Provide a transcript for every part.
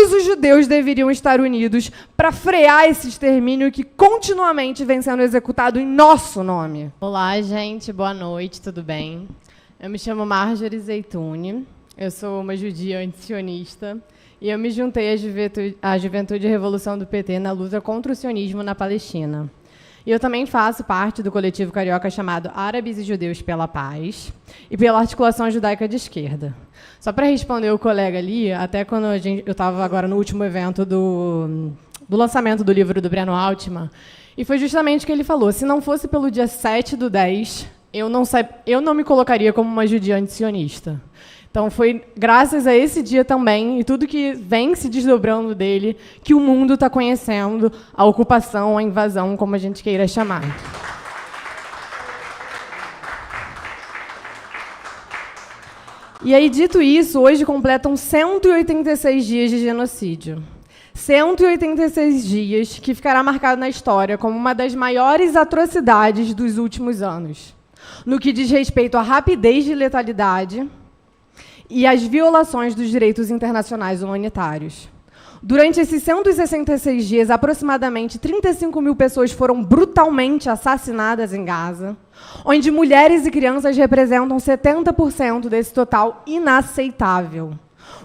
todos os judeus deveriam estar unidos para frear esse extermínio que continuamente vem sendo executado em nosso nome. Olá, gente. Boa noite, tudo bem? Eu me chamo Marjorie Zeituni, eu sou uma judia antisionista e eu me juntei à Juventude e Revolução do PT na luta contra o sionismo na Palestina. E eu também faço parte do coletivo carioca chamado Árabes e Judeus pela Paz e pela Articulação Judaica de Esquerda. Só para responder o colega ali, até quando eu estava agora no último evento do lançamento do livro do Breno Altman, e foi justamente o que ele falou: se não fosse pelo dia 7/10, eu não me colocaria como uma judia antisionista. Então, foi graças a esse dia também, e tudo que vem se desdobrando dele, que o mundo está conhecendo a ocupação, a invasão, como a gente queira chamar. E aí, dito isso, hoje completam 186 dias de genocídio. 186 dias que ficará marcado na história como uma das maiores atrocidades dos últimos anos, no que diz respeito à rapidez de letalidade e às violações dos direitos internacionais humanitários. Durante esses 166 dias, aproximadamente 35 mil pessoas foram brutalmente assassinadas em Gaza, onde mulheres e crianças representam 70% desse total inaceitável,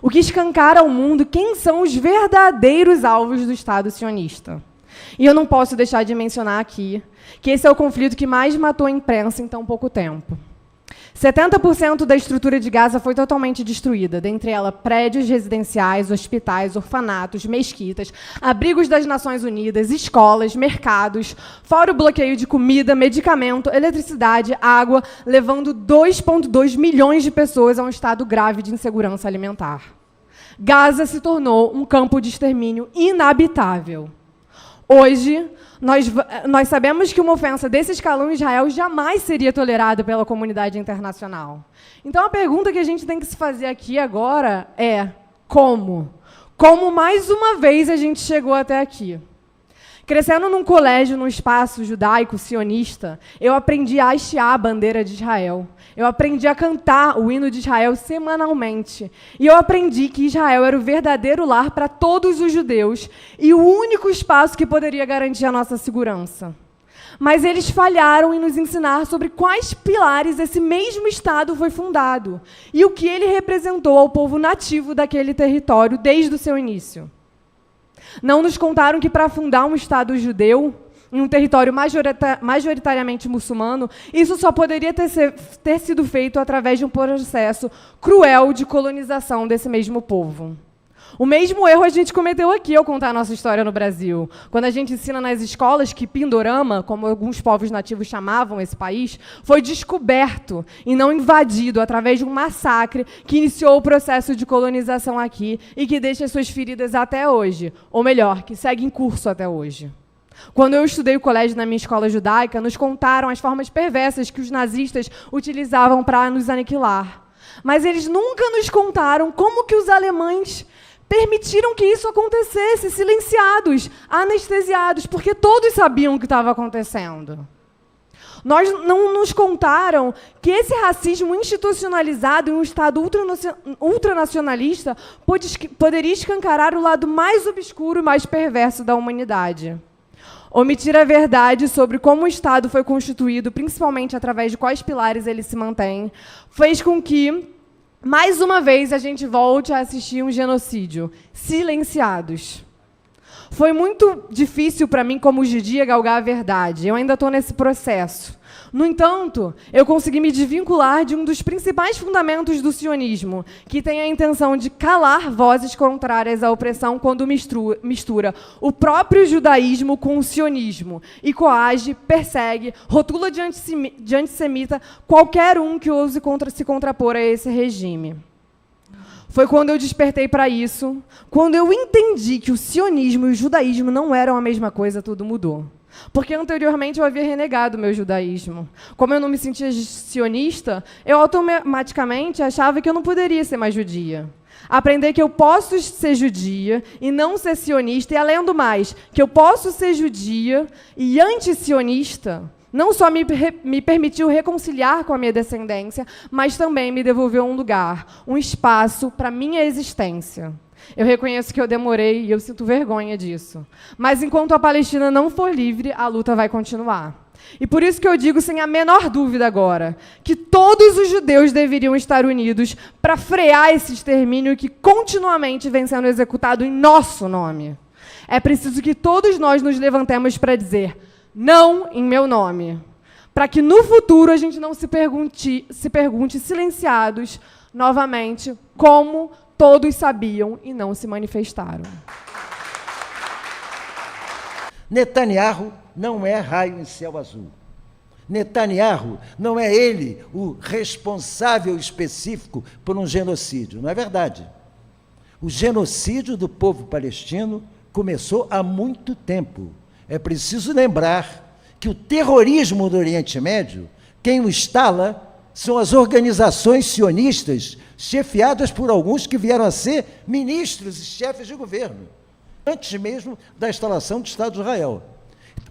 o que escancara ao mundo quem são os verdadeiros alvos do Estado sionista. E eu não posso deixar de mencionar aqui que esse é o conflito que mais matou a imprensa em tão pouco tempo. 70% da estrutura de Gaza foi totalmente destruída, dentre elas prédios residenciais, hospitais, orfanatos, mesquitas, abrigos das Nações Unidas, escolas, mercados, fora o bloqueio de comida, medicamento, eletricidade, água, levando 2,2 milhões de pessoas a um estado grave de insegurança alimentar. Gaza se tornou um campo de extermínio inabitável. Hoje, nós sabemos que uma ofensa desse escalão em Israel jamais seria tolerada pela comunidade internacional. Então, a pergunta que a gente tem que se fazer aqui agora é: como? Como, mais uma vez, a gente chegou até aqui? Crescendo num colégio, num espaço judaico, sionista, eu aprendi a hastear a bandeira de Israel. Eu aprendi a cantar o hino de Israel semanalmente. E eu aprendi que Israel era o verdadeiro lar para todos os judeus e o único espaço que poderia garantir a nossa segurança. Mas eles falharam em nos ensinar sobre quais pilares esse mesmo Estado foi fundado e o que ele representou ao povo nativo daquele território desde o seu início. Não nos contaram que, para fundar um Estado judeu, em um território majoritariamente muçulmano, isso só poderia ter sido feito através de um processo cruel de colonização desse mesmo povo. O mesmo erro a gente cometeu aqui ao contar a nossa história no Brasil. Quando a gente ensina nas escolas que Pindorama, como alguns povos nativos chamavam esse país, foi descoberto e não invadido através de um massacre que iniciou o processo de colonização aqui e que deixa suas feridas até hoje, ou melhor, que segue em curso até hoje. Quando eu estudei o colégio na minha escola judaica, nos contaram as formas perversas que os nazistas utilizavam para nos aniquilar. Mas eles nunca nos contaram como que os alemães permitiram que isso acontecesse, silenciados, anestesiados, porque todos sabiam o que estava acontecendo. Não nos contaram que esse racismo institucionalizado em um Estado ultranacionalista poderia escancarar o lado mais obscuro e mais perverso da humanidade. Omitir a verdade sobre como o Estado foi constituído, principalmente através de quais pilares ele se mantém, fez com que, mais uma vez, a gente volte a assistir um genocídio, silenciados. Foi muito difícil para mim, como judia, galgar a verdade. Eu ainda estou nesse processo. No entanto, eu consegui me desvincular de um dos principais fundamentos do sionismo, que tem a intenção de calar vozes contrárias à opressão quando mistura o próprio judaísmo com o sionismo e coage, persegue, rotula de antissemita qualquer um que ouse se contrapor a esse regime. Foi quando eu despertei para isso, quando eu entendi que o sionismo e o judaísmo não eram a mesma coisa, tudo mudou. Porque anteriormente eu havia renegado o meu judaísmo. Como eu não me sentia sionista, eu automaticamente achava que eu não poderia ser mais judia. Aprender que eu posso ser judia e não ser sionista, e além do mais, que eu posso ser judia e anti-sionista, não só me permitiu reconciliar com a minha descendência, mas também me devolveu um lugar, um espaço para a minha existência. Eu reconheço que eu demorei e eu sinto vergonha disso. Mas enquanto a Palestina não for livre, a luta vai continuar. E por isso que eu digo, sem a menor dúvida agora, que todos os judeus deveriam estar unidos para frear esse extermínio que continuamente vem sendo executado em nosso nome. É preciso que todos nós nos levantemos para dizer não em meu nome, para que no futuro a gente não se pergunte silenciados novamente como todos sabiam e não se manifestaram. Netanyahu não é raio em céu azul. Netanyahu não é ele o responsável específico por um genocídio, não é verdade? O genocídio do povo palestino começou há muito tempo. É preciso lembrar que o terrorismo do Oriente Médio, quem o instala são as organizações sionistas, chefiadas por alguns que vieram a ser ministros e chefes de governo, antes mesmo da instalação do Estado de Israel.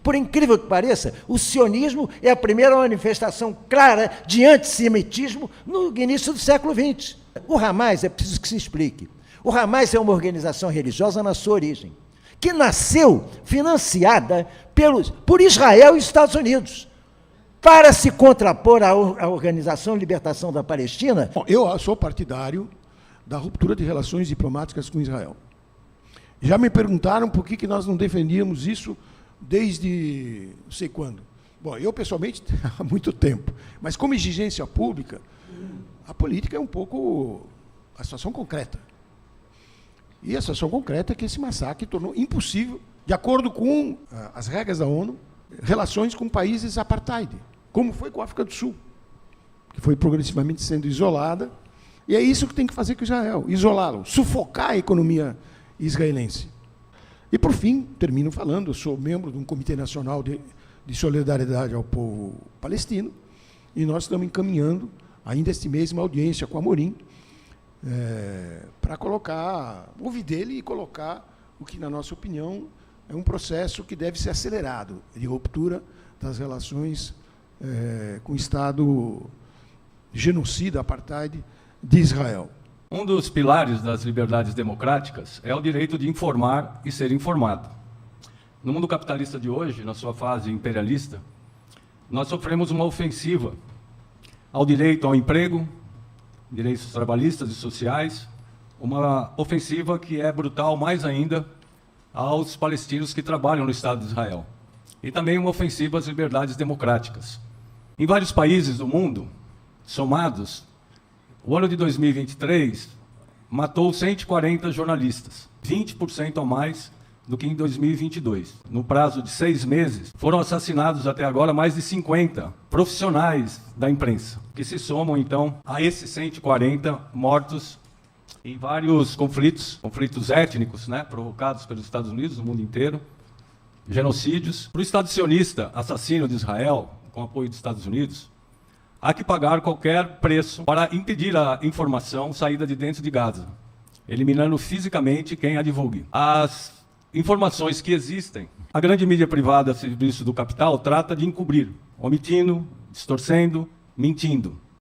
Por incrível que pareça, o sionismo é a primeira manifestação clara de antissemitismo no início do século XX. O Hamas, é preciso que se explique, o Hamas é uma organização religiosa na sua origem, que nasceu financiada por Israel e Estados Unidos, para se contrapor à Organização de Libertação da Palestina. Bom, eu sou partidário da ruptura de relações diplomáticas com Israel. Já me perguntaram por que nós não defendíamos isso desde não sei quando. Bom, eu pessoalmente há muito tempo, mas como exigência pública, a política é um pouco a situação concreta. E a situação concreta é que esse massacre tornou impossível, de acordo com as regras da ONU, relações com países apartheid, como foi com a África do Sul, que foi progressivamente sendo isolada, e é isso que tem que fazer com Israel, isolá-lo, sufocar a economia israelense. E, por fim, termino falando, eu sou membro de um Comitê Nacional de Solidariedade ao Povo Palestino, e nós estamos encaminhando, ainda este mês, uma audiência com a Amorim, para ouvir dele e colocar o que, na nossa opinião, é um processo que deve ser acelerado, de ruptura das relações com o Estado genocida, apartheid, de Israel. Um dos pilares das liberdades democráticas é o direito de informar e ser informado. No mundo capitalista de hoje, na sua fase imperialista, nós sofremos uma ofensiva ao direito ao emprego, direitos trabalhistas e sociais, uma ofensiva que é brutal mais ainda aos palestinos que trabalham no Estado de Israel. E também uma ofensiva às liberdades democráticas. Em vários países do mundo, somados, o ano de 2023 matou 140 jornalistas, 20% a mais do que em 2022. No prazo de 6 meses, foram assassinados até agora mais de 50 profissionais da imprensa, que se somam, então, a esses 140 mortos em vários conflitos étnicos, né, provocados pelos Estados Unidos, no mundo inteiro, genocídios. Para o Estado sionista, assassino de Israel, com apoio dos Estados Unidos, há que pagar qualquer preço para impedir a informação saída de dentro de Gaza, eliminando fisicamente quem a divulgue. As informações que existem, a grande mídia privada a serviço do capital trata de encobrir, omitindo, distorcendo, mentindo.